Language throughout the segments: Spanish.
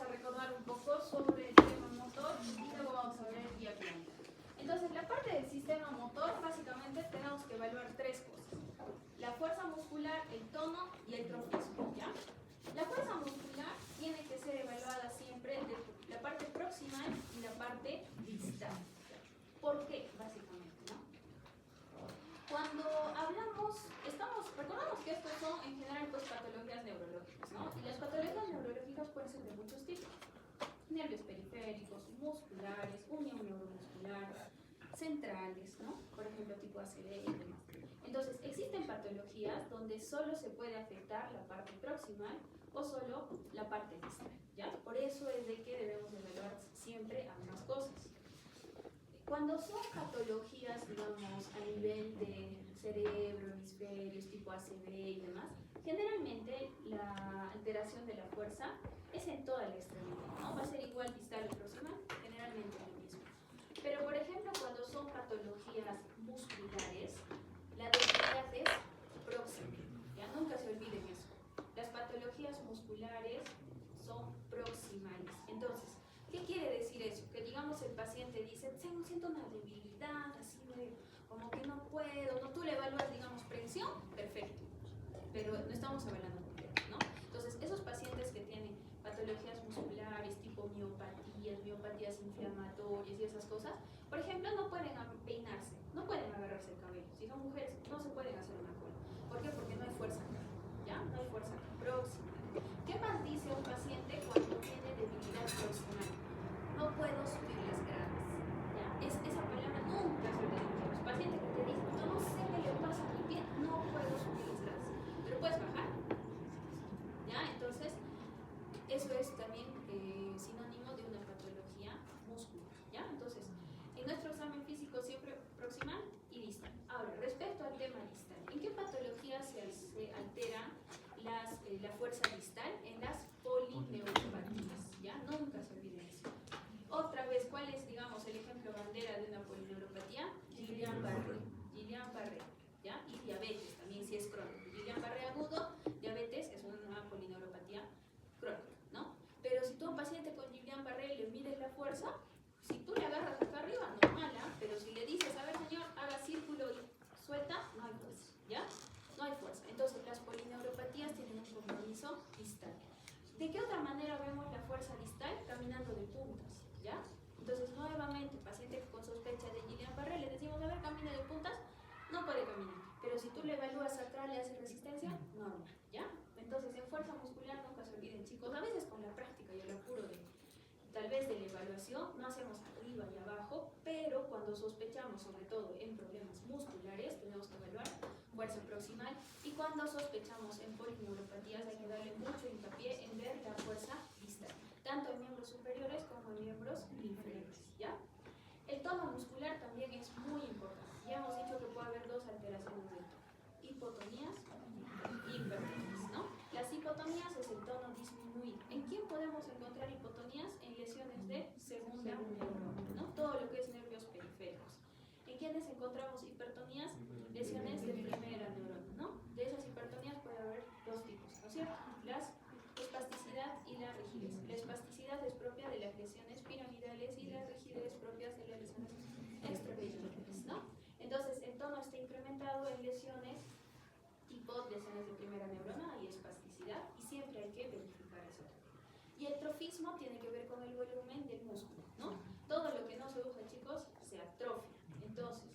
a recordar un poco sobre el tema motor y luego vamos a ver vía planta. Entonces, la parte del sistema motor, básicamente tenemos que evaluar tres cosas: la fuerza muscular, el tono y el trofismo, ¿ya? La fuerza muscular tiene que ser evaluada siempre de la parte proximal y la parte distal. ¿Por qué? Básicamente, ¿no? Cuando hablamos, recordamos que estos son en general pues patologías neurológicas, ¿no? Y las patologías neurológicas pueden ser de muchos tipos: nervios periféricos, musculares, unión neuromuscular, centrales, ¿no? Por ejemplo, tipo ACV y demás. Entonces, existen patologías donde solo se puede afectar la parte proximal o solo la parte distal, ¿ya? Por eso es de que debemos evaluar siempre ambas cosas. Cuando son patologías, digamos, a nivel de cerebro, hemisferios, tipo ACV y demás, generalmente la alteración de la fuerza es en toda la extremidad, ¿no? Va a ser igual distal o proximal, generalmente lo mismo. Pero, por ejemplo, cuando son patologías musculares, la debilidad es próxima, ¿ya? Nunca se olviden eso. Las patologías musculares son proximales. Entonces, ¿qué quiere decir eso? Que digamos el paciente dice, siento una debilidad, así como que no puedo, ¿no? Tú le evalúas, digamos, presión, perfecto, pero no estamos evaluando completo, ¿no? Entonces, esos pacientes que tienen patologías musculares, tipo miopatías inflamatorias y esas cosas, por ejemplo, no pueden peinarse, no pueden agarrarse el cabello. Si son mujeres, no se pueden hacer una cola. ¿Por qué? Porque no hay fuerza acá, ¿ya? No hay fuerza acá, próxima. ¿Qué más dice un paciente cuando tiene debilidad proximal? No puedo subir las gradas, ¿ya? Esa palabra nunca se olvida. Los pacientes que te dicen, yo no sé qué le pasa a mi pie, no puedo subir las gradas, pero puedes bajar, ¿ya? Entonces, eso es también sinónimo de una patología muscular, ¿ya? Entonces, en nuestro examen físico siempre proximal y distal. Ahora, respecto al tema distal, ¿en qué patologías se altera la fuerza distal? En las polineuropatías, ¿ya? Nunca se olviden eso. Otra vez, ¿cuál es, digamos, el ejemplo bandera de una polineuropatía? Guillain-Barré, ¿ya? Y diabetes también, si es crónico. Guillain-Barré agudo, diabetes es una polineuropatía crónica, ¿no? Pero si tú a un paciente con Guillain-Barré le mides la fuerza, si tú le agarras acá arriba, normal, ¿ah? Pero si le dices, a ver señor, haga círculo y suelta, no hay fuerza, ¿ya? No hay fuerza. Entonces, las polineuropatías tienen un compromiso distal. ¿De qué otra manera vemos la fuerza distal? Caminando de puntas, ¿ya? Entonces, nuevamente, paciente con sospecha de Guillain-Barré, le decimos, a ver, camina de puntas, no puede caminar. Pero si tú le evalúas atrás, le haces resistencia, normal, ¿ya? Entonces, en fuerza muscular, nunca se olviden, chicos, a veces con la práctica y el apuro tal vez de la evaluación, no hacemos arriba y abajo, pero cuando sospechamos, sobre todo en problemas musculares, tenemos que evaluar fuerza proximal, y cuando sospechamos en polineuropatías hay que darle mucho hincapié en ver la fuerza distal, tanto en miembros superiores como en miembros inferiores, ¿ya? El tono muscular también es muy importante. Ya hemos dicho que puede haber dos alteraciones del tono: hipotonías y hipertonías, ¿no? Las hipotonías es el tono disminuido. ¿En quién podemos encontrar hipotonías? En lesiones de segunda neurona, ¿no? Todo lo que es nervios periféricos. ¿En quiénes encontramos hipertonías? Lesiones de primera neurona, ¿no? De esas hipertonías puede haber dos tipos, ¿no es cierto? La espasticidad y la rigidez. La espasticidad es propia de las lesiones piramidales y la rigidez propias de las lesiones extrapiramidales, ¿no? Entonces, el tono está incrementado en lesiones tipo lesiones de primera neurona y espasticidad, y siempre hay que verificar eso también. Y el trofismo tiene que ver con el volumen del músculo, ¿no? Todo lo que no se usa, chicos, se atrofia. Entonces,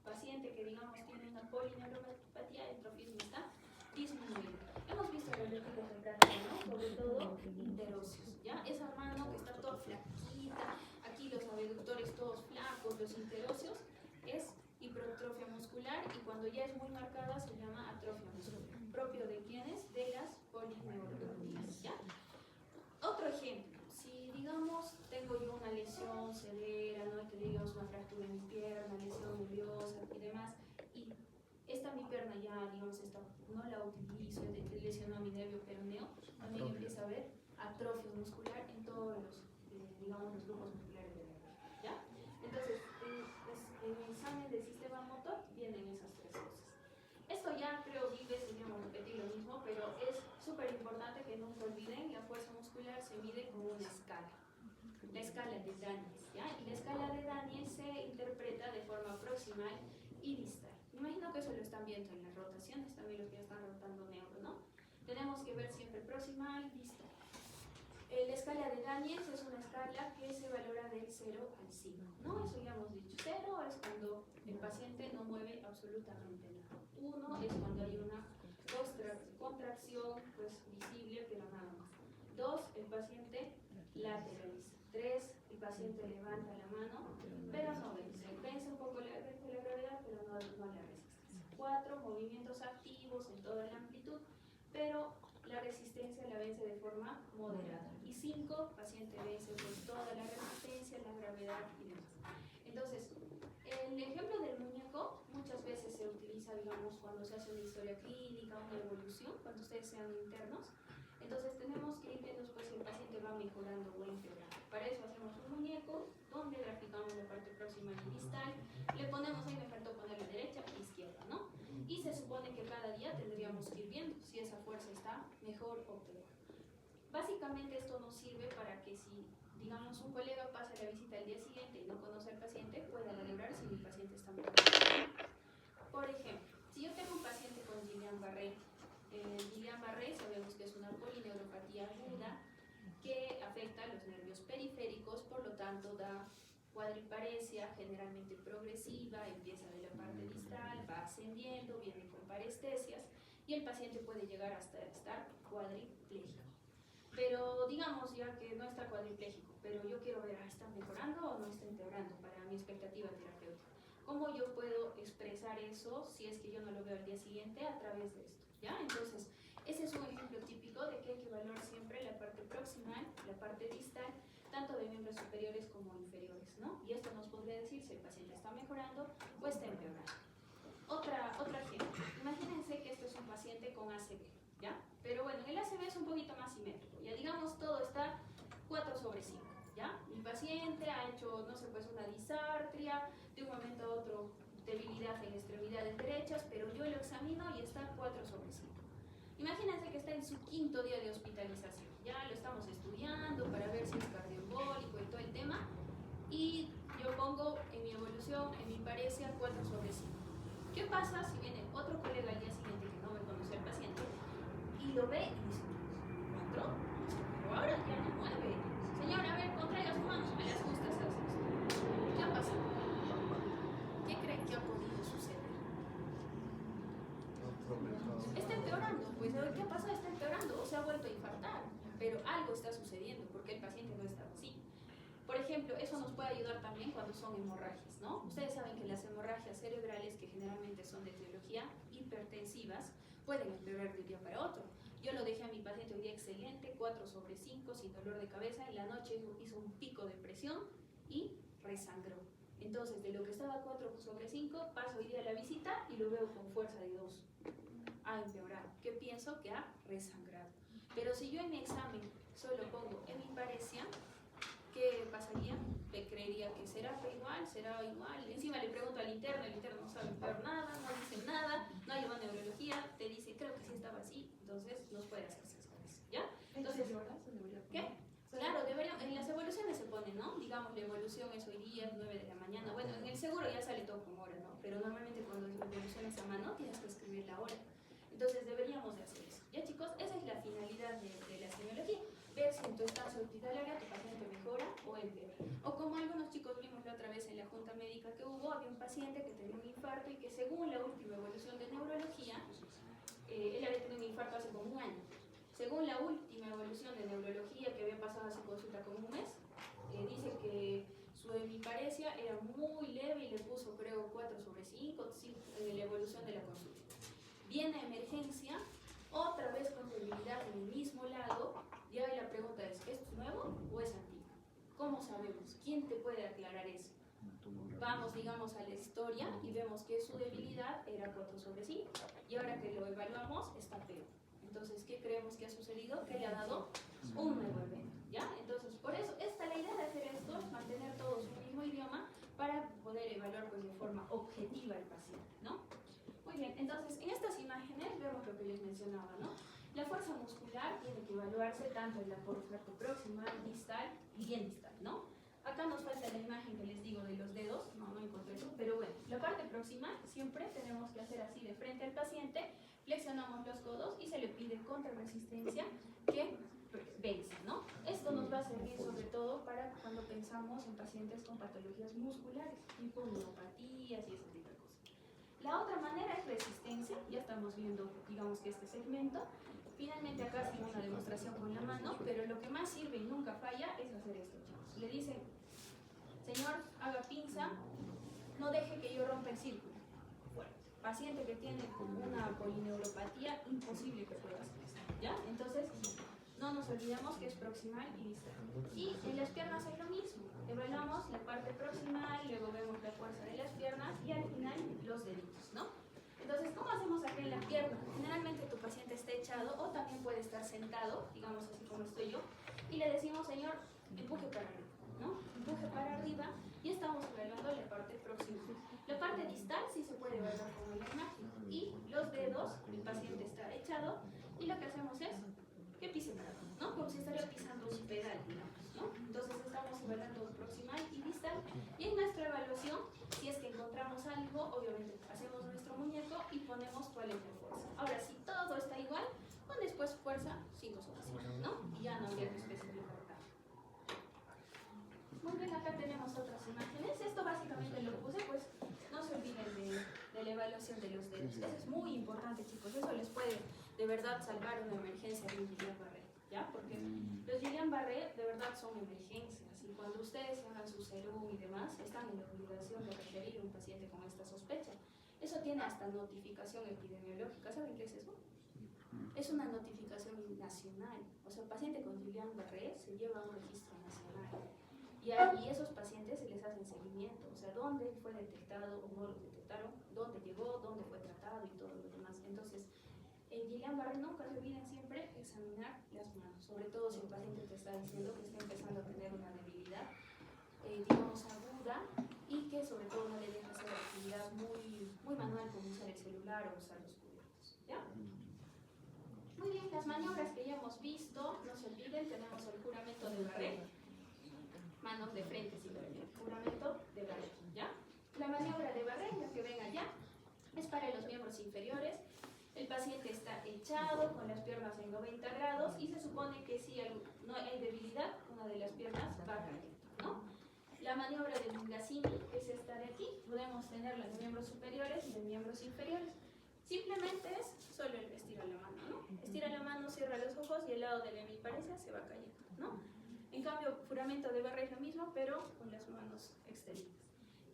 paciente que digamos tiene una polineuropatía, el trofismo está disminuido. Hemos visto radiológicos en práctica, ¿no? Sobre todo interóseos, ¿ya? Esa mano que está toda flaquita, aquí los abductores todos flacos, los interóseos, es hipertrofia muscular, y cuando ya es muy marcada se llama atrofia muscular. ¿Propio de quiénes? De las polineuropatías, ¿ya? Otro ejemplo, si digamos tengo yo una lesión severa, ¿no? Que digamos una fractura en mi pierna, lesión nerviosa y demás, y esta mi pierna ya, digamos, no la utilizo, lesionó mi nervio peroneo, también empieza a haber atrofia muscular en todos los, digamos, los grupos musculares de la pierna, ¿ya? Entonces, en el examen del sistema motor vienen esas tres cosas. Esto ya creo que podríamos repetir lo mismo, pero es súper importante que nunca olviden: la fuerza muscular se mide con una escala, la escala de Daniels, ¿ya? Y la escala de Daniels se interpreta de forma proximal y distal. Me imagino que eso lo están viendo en las rotaciones, también los que ya están rotando neuro, ¿no? Tenemos que ver siempre proximal, distal. La escala de Daniels es una escala que se valora del 0 al 5, ¿no? Eso ya hemos dicho. 0 es cuando el paciente no mueve absolutamente nada. 1 es cuando hay una contracción pues, visible, pero nada más. 2, el paciente lateraliza. 3, el paciente levanta la mano, pero no vence. Vence un poco la gravedad, pero no la resistencia. 4, movimientos activos en toda la amplitud, pero la resistencia la vence de forma moderada. Y 5, paciente vence pues toda la resistencia, la gravedad y demás. Entonces, el ejemplo del muñeco muchas veces se utiliza, digamos, cuando se hace una historia clínica, una evolución, cuando ustedes sean internos. Entonces tenemos que ir viendo pues, si el paciente va mejorando o empeorando. Para eso hacemos un muñeco donde graficamos la parte próxima y distal. Le ponemos, ahí me faltó poner la derecha y izquierda, ¿no? Y se supone que cada día tendríamos que ir viendo si esa fuerza está mejor o peor. Básicamente esto nos sirve para que si, digamos, un colega pasa la visita al día siguiente y no conoce al paciente, pueda valorar si mi paciente está mejor. Por ejemplo, si yo tengo un paciente con Guillain-Barré, Guillain-Barré sabemos que es una polineuropatía aguda que afecta a los nervios periféricos, por lo tanto da cuadriparesia generalmente progresiva, empieza de la parte distal, va ascendiendo, viene con parestesias y el paciente puede llegar hasta estar cuadripléjico. Pero digamos ya que no está cuadripléjico, pero yo quiero ver, ¿está mejorando o no está empeorando para mi expectativa terapéutica? ¿Cómo yo puedo expresar eso si es que yo no lo veo al día siguiente a través de esto? ¿Ya? Entonces, ese es un ejemplo típico de que hay que evaluar siempre la parte proximal, la parte distal, tanto de miembros superiores como inferiores, ¿no? Y esto nos podría decir si el paciente está mejorando o está empeorando. Otro ejemplo. Imagínense que esto es un paciente con ACV, ¿ya? Pero bueno, el ACV es un poquito más simétrico. Ya digamos, todo está 4/5, ¿ya? Mi paciente ha hecho, no sé, pues una disartria, de un momento a otro debilidad en extremidades derechas, pero yo lo examino y está 4/5. Imagínense que está en su 5.º día de hospitalización. Ya lo estamos estudiando para ver si es cardioembólico y todo el tema. Y yo pongo en mi evolución, en mi paresia, 4/5. ¿Qué pasa si viene otro colega al día siguiente que no me conoce al paciente y lo ve y dice, ¿4? Pero ahora ya no mueve. Señora, a ver, contraiga sus manos, me las gusta esas. ¿Qué ha pasado? ¿Qué creen que ha podido suceder? Está empeorando, pues ¿qué ha pasado? Está empeorando o se ha vuelto a infartar, pero algo está sucediendo porque el paciente no está así. Por ejemplo, eso nos puede ayudar también cuando son hemorragias, ¿no? Ustedes saben que las hemorragias cerebrales, que generalmente son de etiología hipertensivas, pueden empeorar de un día para otro. Yo lo dejé a mi paciente hoy día excelente, 4/5, sin dolor de cabeza, en la noche hizo un pico de presión y resangró. Entonces, de lo que estaba 4/5, paso hoy día a la visita y lo veo con fuerza de 2. Ha empeorado. ¿Qué pienso? Que ha resangrado. Pero si yo en mi examen solo pongo hemiparesia, ¿qué pasaría? Creería que será igual. Encima le pregunto al interno, el interno no sabe nada, no dice nada, no hay una neurología, te dice, creo que sí estaba así, entonces nos puede hacer sesgos, ¿ya? Entonces, ¿qué? Claro, en las evoluciones se pone, ¿no? Digamos, la evolución es hoy día, 9 de la mañana. Bueno, en el seguro ya sale todo con hora, ¿no? Pero normalmente cuando evoluciones a mano tienes que escribir la hora. Entonces deberíamos de hacer eso. ¿Ya, chicos? Esa es la finalidad de la semiología. Ver si en tu estancia hospitalaria tu paciente mejora o empeora. O como algunos chicos vimos la otra vez en la junta médica que hubo, había un paciente que tenía un infarto y que según la última evolución de neurología, él había tenido un infarto hace como un año. Según la última evolución de neurología que había pasado a su consulta como un mes, dice que su hemiparesia era muy leve y le puso, creo, 4/5 en la evolución de la consulta. Viene a emergencia, otra vez con debilidad en el mismo lado, y ahí la pregunta es, ¿esto es nuevo o es antiguo? ¿Cómo sabemos? ¿Quién te puede aclarar eso? Vamos, digamos, a la historia y vemos que su debilidad era 4/5 y ahora que lo evaluamos está peor. Entonces, ¿qué creemos que ha sucedido? Que le ha dado un nuevo evento, ¿ya? Entonces, por eso, la idea de hacer esto es mantener todos un mismo idioma para poder evaluar pues, de forma objetiva al paciente, ¿no? Muy bien, entonces, en estas imágenes vemos lo que les mencionaba, ¿no? La fuerza muscular tiene que evaluarse tanto en la parte proximal, distal y bien distal, ¿no? Acá nos falta la imagen que les digo de los dedos, no encontré eso, pero bueno, la parte proximal siempre tenemos que hacer así de frente al paciente, flexionamos los codos y se le pide contra resistencia que venza, ¿no? Esto nos va a servir sobre todo para cuando pensamos en pacientes con patologías musculares, tipo neuropatías y ese tipo de cosas. La otra manera es resistencia, ya estamos viendo, digamos que este segmento. Finalmente acá hacemos una demostración con la mano, pero lo que más sirve y nunca falla es hacer esto, chicos. Le dicen, señor, haga pinza, no deje que yo rompa el círculo. Bueno, paciente que tiene una polineuropatía, imposible que pueda hacer esto, ¿ya? Entonces, no nos olvidemos que es proximal y distal. Y en las piernas es lo mismo. Evaluamos la parte proximal, luego vemos la fuerza de las piernas y al final los deditos, ¿no? Entonces, ¿cómo hacemos acá en la pierna? Generalmente tu paciente está echado o también puede estar sentado, digamos así como estoy yo, y le decimos, señor, empuje para arriba, ¿no? Empuje para arriba y estamos evaluando la parte proximal. La parte distal sí se puede evaluar con la imagen. Y los dedos, el paciente está echado y lo que hacemos es que pise para abajo, ¿no? Como si estaría pisando un pedal, digamos, ¿no? Entonces estamos evaluando proximal y distal. Y en nuestra evaluación, si es que encontramos algo, obviamente hacemos nuestro muñeco y ponemos cuál es la fuerza. Ahora, si todo está igual, pues después fuerza 5 sobre 5, ¿no? Y ya no habría que especificar nada. Muy bien, acá tenemos otras imágenes. Esto básicamente lo puse, pues no se olviden de la evaluación de los dedos. Eso es muy importante, chicos. Eso les puede de verdad salvar una emergencia de un Guillain-Barré, ¿ya? Porque los Guillain-Barré de verdad son emergencias y cuando ustedes hagan su serum y demás, están en la obligación de referir a un paciente con esta sospecha. Eso tiene hasta notificación epidemiológica. ¿Saben qué es eso? Es una notificación nacional. O sea, el paciente con Guillain-Barré se lleva a un registro nacional. Y ahí esos pacientes se les hace seguimiento. O sea, dónde fue detectado o no lo detectaron, dónde llegó, dónde fue tratado y todo lo demás. Entonces, en Guillain-Barré nunca se olviden siempre examinar las manos, sobre todo si el paciente te está diciendo que está empezando a tener una debilidad, digamos, aguda, y que sobre todo no le deja hacer actividad muy manual como usar el celular o usar los cubiertos, ¿ya? Muy bien, las maniobras que ya hemos visto, no se olviden, tenemos el juramento de Barré, manos de frente simplemente, juramento de Barré, ¿ya? La maniobra de Barré, la que ven allá, es para los miembros inferiores. El paciente está echado con las piernas en 90 grados y se supone que si no hay debilidad, una de las piernas va cayendo, ¿no? La maniobra de Mingasini es esta de aquí. Podemos tenerla de miembros superiores y de miembros inferiores. Simplemente es solo el estirar la mano, ¿no? Estira la mano, cierra los ojos y el lado de la hemiparesia se va cayendo, ¿no? En cambio, juramento de Barré es lo mismo, pero con las manos extendidas.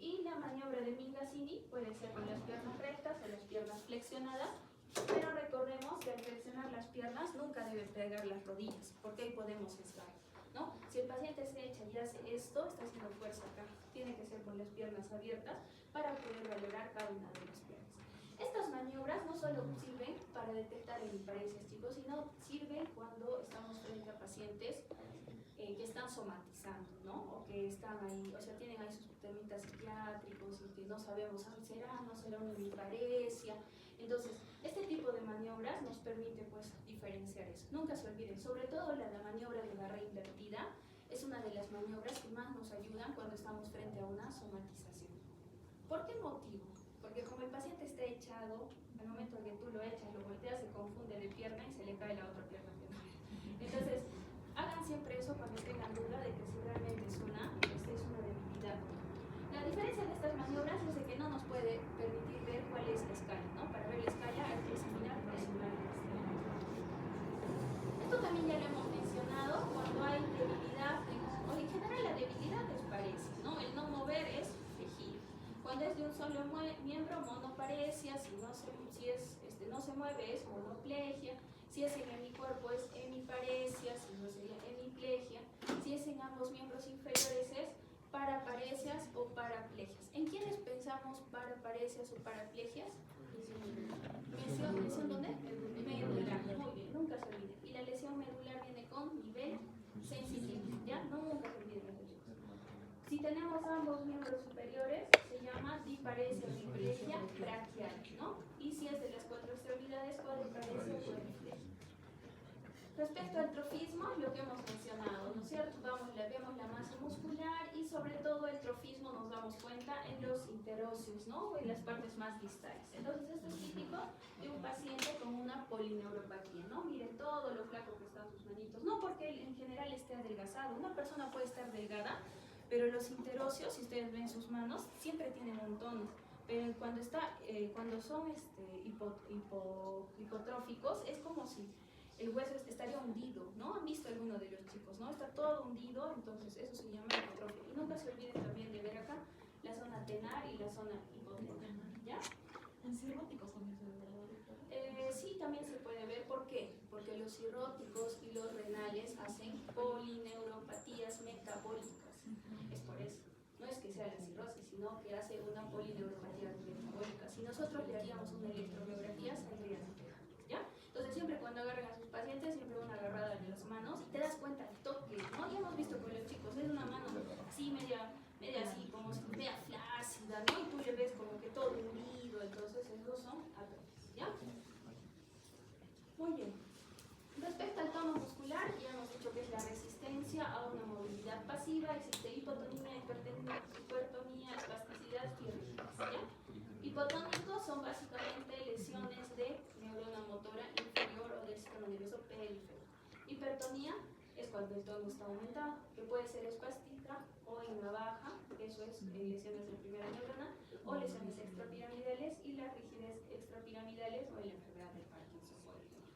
Y la maniobra de Mingasini puede ser con las piernas rectas o las piernas flexionadas. Pero recordemos que al flexionar las piernas nunca debe pegar las rodillas, porque ahí podemos estar, ¿no? Si el paciente se echa y hace esto, está haciendo fuerza acá. Tiene que ser con las piernas abiertas para poder valorar cada una de las piernas. Estas maniobras no solo sirven para detectar hemiparesias, chicos, sino sirven cuando estamos frente a pacientes que están somatizando, ¿no? O que están ahí, o sea, tienen ahí sus temitas psiquiátricos y que no sabemos, no será una hemiparesia. Entonces, este tipo de maniobras nos permite, pues, diferenciar eso. Nunca se olviden, sobre todo la maniobra de Barré invertida es una de las maniobras que más nos ayudan cuando estamos frente a una somatización. ¿Por qué motivo? Porque como el paciente está echado, al momento que tú lo echas, lo volteas, se confunde de pierna y se le cae la otra pierna. Entonces, hagan siempre eso cuando tengan duda de que si realmente es una debilidad. La diferencia de estas maniobras es de que no nos puede permitir ver cuál es la escala, ¿no? Para ver la escala hay que examinar proximal y distal. Esto también ya lo hemos mencionado cuando hay debilidad, o en general la debilidad es paresia, ¿no? El no mover es tejido. Cuando es de un solo miembro, monoparesia, si no se mueve es monoplegia, si es en hemicuerpo es hemiparesia, si no sería hemiplegia, si es en ambos miembros inferiores es paraparesias o paraplegias. ¿En quiénes pensamos paraparesias o paraplegias? ¿Lesión dónde? Medular. Muy bien, nunca se olviden. Y la lesión medular viene con nivel sensitivo, ¿ya? Nunca se olviden eso, chicos. Si tenemos ambos miembros superiores, se llama diparesia o diplegia braquial, ¿no? Y si es de las 4 extremidades, cuadriparesia o cuadriplegia. Respecto al trofismo, lo que hemos mencionado, ¿no es cierto? Vemos la masa muscular y sobre todo el trofismo nos damos cuenta en los interóseos, ¿no? En las partes más distales. Entonces, esto es típico de un paciente con una polineuropatía, ¿no? Miren todo lo flaco que están sus manitos. No porque él en general esté adelgazado. Una persona puede estar delgada, pero los interóseos, si ustedes ven sus manos, siempre tienen un tono. Pero cuando son hipotróficos, es como si el hueso estaría hundido, ¿no? ¿Han visto alguno de los chicos, no? Está todo hundido, entonces eso se llama hipotrofia. Y nunca se olviden también de ver acá la zona tenar y la zona hipotenar, ¿ya? ¿En cirróticos también se ve? Sí, también se puede ver. ¿Por qué? Porque los cirróticos y los renales hacen polineuropatías metabólicas. Es por eso. No es que sea la cirrosis, sino que hace una polineuropatía metabólica. Si nosotros le haríamos una electromiografía, saldría ¿ya? Entonces siempre cuando agarran a sus pacientes, siempre una agarrada de las manos y te das cuenta el toque, ¿no? Ya hemos visto con los chicos, es una mano así media así, como si media flácida, ¿no? Y tú le ves como que todo hundido, entonces esos son atrofias, ¿ya? Muy bien. Respecto al tono muscular, ya hemos dicho que es la resistencia a una movilidad pasiva, existe hipotonía, hipertonía, espasticidad y rigidez, ¿ya? Hipotónicos son básicamente lesiones de neurona motora inferior o del sistema nervioso periférico. Hipertonía es cuando el tono está aumentado, que puede ser espástica o en la baja, eso es lesiones de primera neurona, o lesiones extrapiramidales y la rigidez extrapiramidales o en la enfermedad del Parkinson, por ejemplo.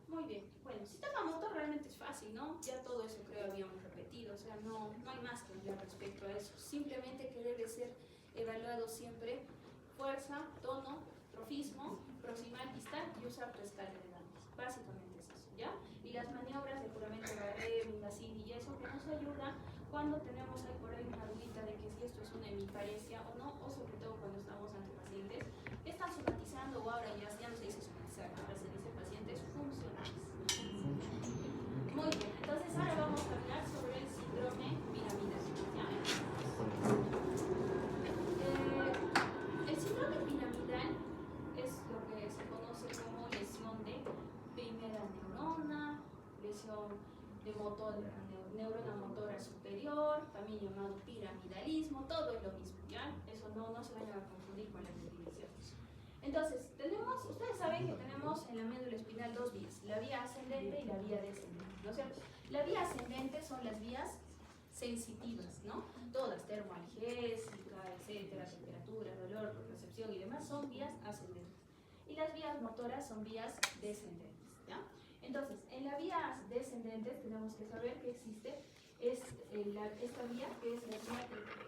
Muy bien, bueno, sistema motor realmente es fácil, ¿no? Ya todo eso creo habíamos repetido, o sea, no hay más que hablar respecto a eso, simplemente que debe ser evaluado siempre fuerza, tono, trofismo, proximal, distal y usar tu escala de Dantes. Básicamente es eso, ¿ya? Y las maniobras de puramente barré, Mindacini y eso que nos ayuda cuando tenemos ahí por ahí una dudita de que si esto es una hemiparesia o no, o sobre todo cuando estamos ante pacientes que están somatizando o ahora ya no se dice somatizar, ahora se dice pacientes funcionales. Muy bien, entonces ahora vamos a hablar sobre el síndrome piramidal, ¿ya? El síndrome piramidal es lo que se conoce como lesión de primera neurona, lesión de neurona motora superior, también llamado piramidalismo, todo es lo mismo, ¿ya? Eso no se vayan a confundir con las definiciones. Entonces, ustedes saben que tenemos en la médula espinal dos vías, la vía ascendente y la vía descendente, ¿no es cierto? La vía ascendente son las vías sensitivas, ¿no? Todas, termoalgésica, etcétera, temperatura, dolor, percepción y demás, son vías ascendentes. Y las vías motoras son vías descendentes, ¿ya? Entonces, en la vía descendente tenemos que saber que existe esta vía, que es la vía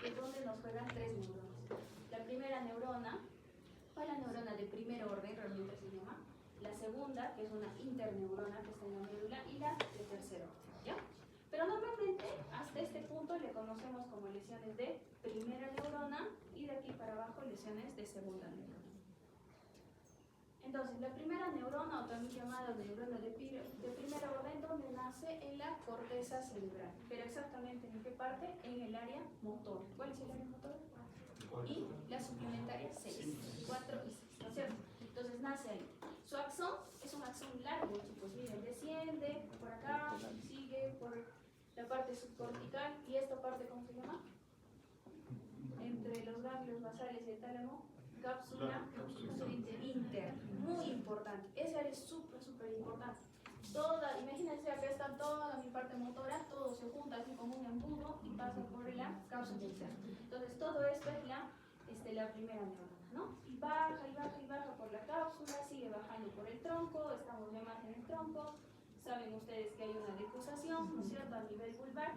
que es donde nos juegan tres neuronas. La primera neurona, o la neurona de primer orden, realmente se llama. La segunda, que es una interneurona que está en la médula, y la de tercer orden, ¿ya? Pero normalmente, hasta este punto le conocemos como lesiones de primera neurona y de aquí para abajo lesiones de segunda neurona. Entonces, la primera neurona, o también llamada neurona de primer orden, donde nace en la corteza cerebral. Pero exactamente en qué parte? En el área motor. ¿Cuál es el área motor? Y la suplementaria 6, 4 y 6, ¿no es cierto? Entonces nace ahí. Su axón es un axón largo, chicos. Miren, desciende por acá, sigue por la parte subcortical y esta parte, ¿cómo se llama? Entre los ganglios basales y el tálamo, cápsula inter. Muy importante. Esa es súper importante. Imagínense, acá está toda mi parte motora, todo se junta así como un embudo y pasa por la cápsula interna. Entonces, todo esto es la primera neurona, ¿no? Y baja por la cápsula, sigue bajando por el tronco, estamos ya más en el tronco. Saben ustedes que hay una decusación, ¿no es cierto?, a nivel vulvar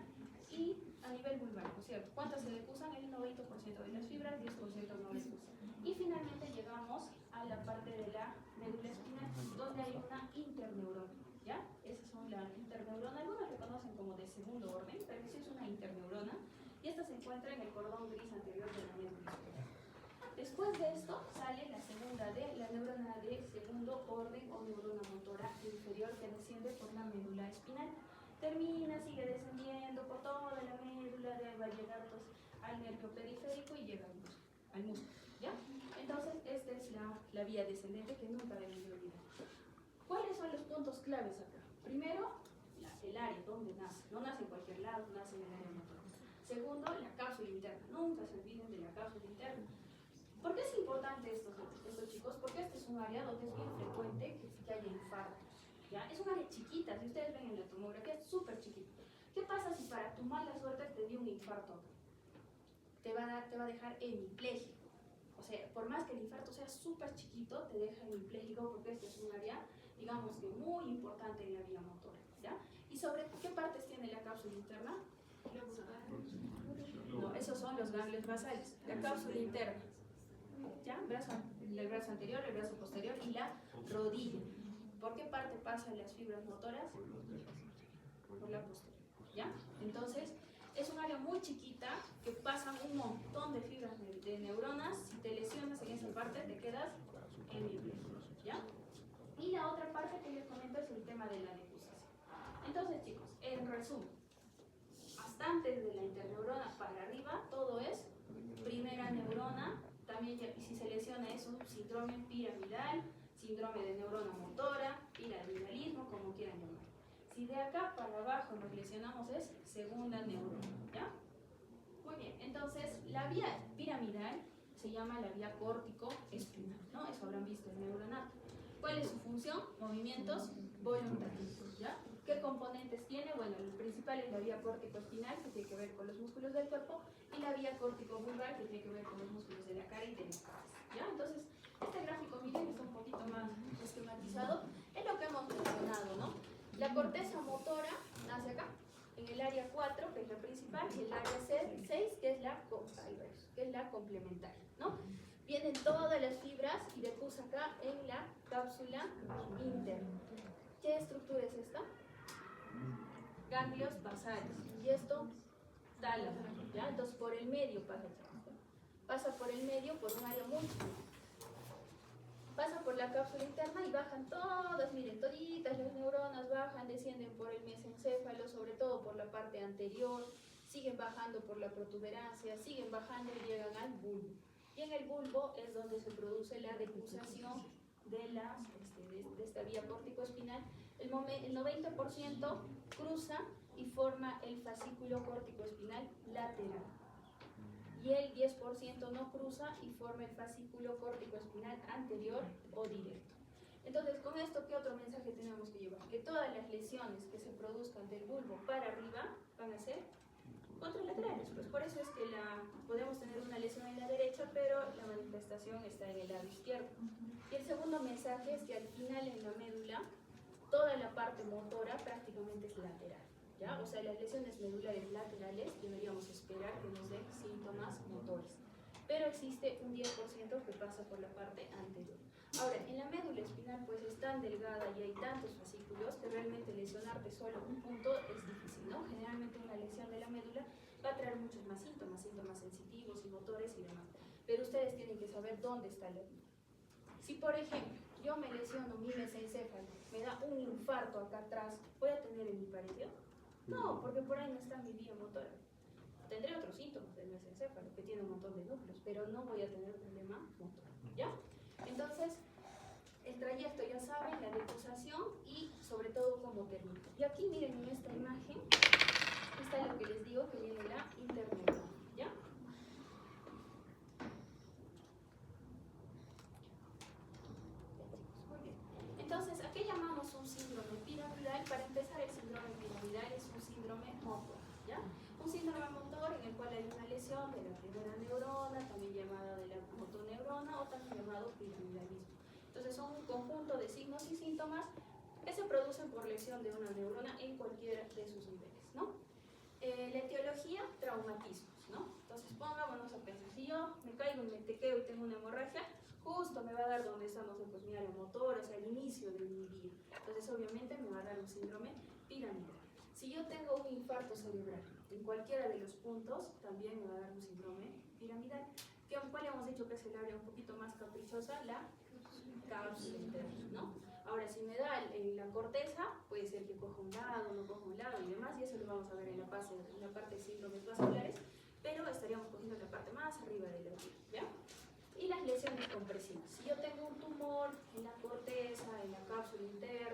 y a nivel vulvar, ¿no es cierto? ¿Cuántas se decusan? El 90% de las fibras, 10% no decusan. Y finalmente llegamos a la parte de la médula espinal, donde hay una interneurona, ¿ya? Esas son la interneurona, algunos la conocen como de segundo orden, pero sí es una interneurona, y esta se encuentra en el cordón gris anterior de la médula espinal. Después de esto sale la neurona de segundo orden o neurona motora inferior que desciende por la médula espinal. Termina, sigue descendiendo por toda la médula, va a llegar pues, al nervio periférico y llega al músculo, ¿ya? Entonces, esta es la vía descendente que nunca deben de olvidar. ¿Cuáles son los puntos claves acá? Primero, el área donde nace. No nace en cualquier lado, nace en el área motora. Segundo, la cápsula interna. Nunca se olviden de la cápsula interna. ¿Por qué es importante esto, chicos? Porque este es un área donde es bien frecuente que haya infartos. ¿Ya? Es un área chiquita, si ustedes ven en la tomografía, es súper chiquita. ¿Qué pasa si para tu mala suerte te dio un infarto acá? Te va a dejar hemipléjico. O sea, por más que el infarto sea súper chiquito, te deja hemipléjico porque este es un área, digamos que muy importante en la vía motora. ¿Ya? ¿Y sobre qué partes tiene la cápsula interna? No, esos son los ganglios basales. La cápsula interna. ¿Ya? El brazo anterior, el brazo posterior y la rodilla. ¿Por qué parte pasan las fibras motoras? Por la posterior. ¿Ya? Entonces, es un área muy chiquita que pasan un montón de fibras de neuronas. Si te lesionas en esa parte, te quedas en el ¿ya? Y la otra parte que les comento es el tema de la decusación. Entonces, chicos, en resumen, hasta antes de la interneurona para arriba, todo es primera neurona. También, y si se lesiona, es un síndrome piramidal, síndrome de neurona motora, piramidalismo, como quieran llamar. Si de acá para abajo nos lesionamos, es segunda neurona, ¿ya? Muy bien, entonces la vía piramidal se llama la vía córtico-espinal, ¿no? Eso habrán visto en neuronato. ¿Cuál es su función? Movimientos voluntarios, ¿ya? ¿Qué componentes tiene? Bueno, el principal es la vía córtico-espinal, que tiene que ver con los músculos del cuerpo, y la vía córtico-vulvar, que tiene que ver con los músculos de la cara y de la cabeza, ¿ya? Entonces, este gráfico, miren, está un poquito más esquematizado, es lo que hemos mencionado, ¿no? La corteza motora nace acá, en el área 4, que es la principal, y el área 6, que es la complementaria, ¿no? Vienen todas las fibras y decusa acá en la cápsula interna. ¿Qué estructura es esta? Ganglios basales. Y esto, tálamo, ¿ya? Entonces por el medio pasa por el medio por un área muy chiquita. Pasa por la cápsula interna y bajan todas, miren, toditas las neuronas bajan, descienden por el mesencéfalo, sobre todo por la parte anterior, siguen bajando por la protuberancia, siguen bajando y llegan al bulbo. Y en el bulbo es donde se produce la decusación de esta vía córtico-espinal. El 90% cruza y forma el fascículo córtico-espinal lateral. Y el 10% no cruza y forma el fascículo córtico-espinal anterior o directo. Entonces, con esto, ¿qué otro mensaje tenemos que llevar? Que todas las lesiones que se produzcan del bulbo para arriba van a ser contralaterales. Pues por eso es que podemos tener una lesión en la derecha, pero la manifestación está en el lado izquierdo. Y el segundo mensaje es que al final en la médula, toda la parte motora prácticamente es lateral. ¿Ya? O sea, las lesiones medulares laterales deberíamos esperar que nos den síntomas motores. Pero existe un 10% que pasa por la parte anterior. Ahora, en la médula espinal pues es tan delgada y hay tantos fascículos que realmente lesionarte solo un punto es difícil, ¿no? Generalmente una lesión de la médula va a traer muchos más síntomas sensitivos y motores y demás. Pero ustedes tienen que saber dónde está la médula. Si, por ejemplo, yo me lesiono mi mesencéfalo, me da un infarto acá atrás, ¿voy a tener hemiparesia? No, porque por ahí no está mi vía motora. Tendré otros síntomas del mesencéfalo, que tiene un montón de núcleos, pero no voy a tener problema motor, ¿ya? Entonces, el trayecto, ya saben, la decusación y sobre todo cómo termina. Y aquí miren en esta imagen, está lo que les digo que viene la interneurona, ¿ya? Muy bien. Entonces, ¿a qué llamamos un síndrome piramidal? Para empezar, el síndrome piramidal es un síndrome motor, ¿ya? Un síndrome motor en el cual hay una lesión de la primera neurona, también llamada de la motoneurona o también llamado piramidalismo. Entonces son un conjunto de signos y síntomas que se producen por lesión de una neurona en cualquiera de sus niveles, ¿no? La etiología, traumatismos, ¿no? Entonces pongámonos a pensar, si yo me caigo y me tequeo y tengo una hemorragia, justo me va a dar donde estamos pues, mi área motora, o sea, el inicio de mi vía. Entonces obviamente me va a dar un síndrome piramidal. Si yo tengo un infarto cerebral en cualquiera de los puntos, también me va a dar un síndrome piramidal. ¿Cuál hemos dicho que es el área un poquito más caprichosa? La cápsula interna, ¿no? Ahora, si me da en la corteza, puede ser que coja un lado, no coja un lado y demás, y eso lo vamos a ver en la parte de síndromes vasculares, pero estaríamos cogiendo la parte más arriba de la vía, ¿ya? Y las lesiones compresivas. Si yo tengo un tumor en la corteza, en la cápsula interna,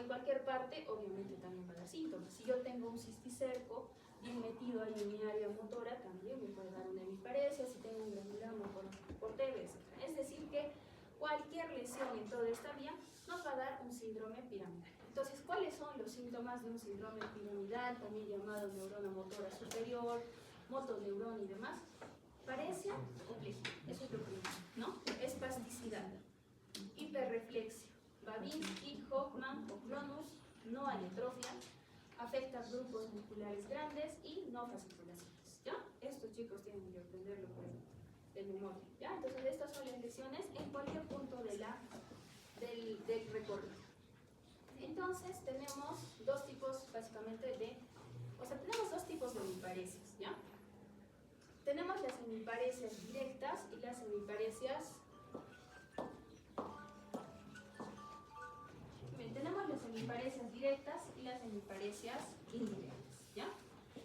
en cualquier parte, obviamente también va a dar síntomas. Si yo tengo un cisticerco bien metido ahí en mi área motora, también me puede dar una hemiparesia. Si tengo un granuloma por TB, etc. Es decir, que cualquier lesión en toda esta vía nos va a dar un síndrome piramidal. Entonces, ¿cuáles son los síntomas de un síndrome piramidal, también llamado neurona motora superior, motoneurona y demás? Paresia o plejía, eso es lo primero, ¿no? Espasticidad, hiperreflexia, Babinski, Hoffman o Cronus, no aletrofia, afecta grupos musculares grandes y no fasciculaciones, ¿ya? Estos chicos tienen que aprenderlo por el memoria, ¿ya? Entonces, estas son las lesiones en cualquier punto de del recorrido. Entonces, tenemos dos tipos básicamente tenemos dos tipos de hemiparesias, ¿ya? Tenemos las hemiparesias directas y las hemiparesias... Bien, tenemos las hemiparesias directas y las hemiparesias indirectas, ¿ya?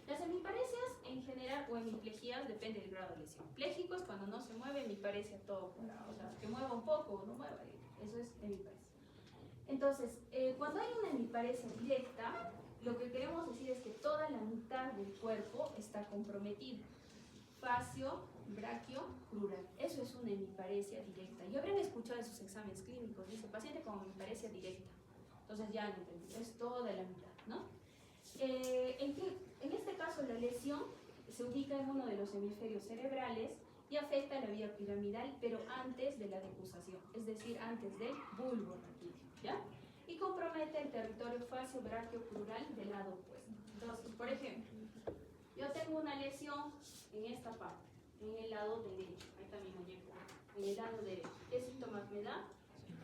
Las hemiparesias en general, o hemiplejías, depende del grado de lesión. Pléjicos, cuando no se mueve, hemiparesia todo por lado, o sea, que mueva un poco o no mueva, eso es hemiparesia. Entonces, cuando hay una hemiparesia directa, lo que queremos decir es que toda la mitad del cuerpo está comprometida. Facio, braquio, crural. Eso es una hemiparesia directa. Y habrán escuchado en sus exámenes clínicos, dice paciente con hemiparesia directa. Entonces ya lo entendí, es toda la mitad, ¿no? En este caso la lesión se ubica en uno de los hemisferios cerebrales y afecta la vía piramidal, pero antes de la decusación, es decir, antes del bulbo raquídeo, ¿ya? Y compromete el territorio facio, braquio, crural del lado opuesto. Entonces, por ejemplo, yo tengo una lesión en esta parte, en el lado derecho. Ahí también me llevo, en el lado derecho. ¿Qué síntomas me da?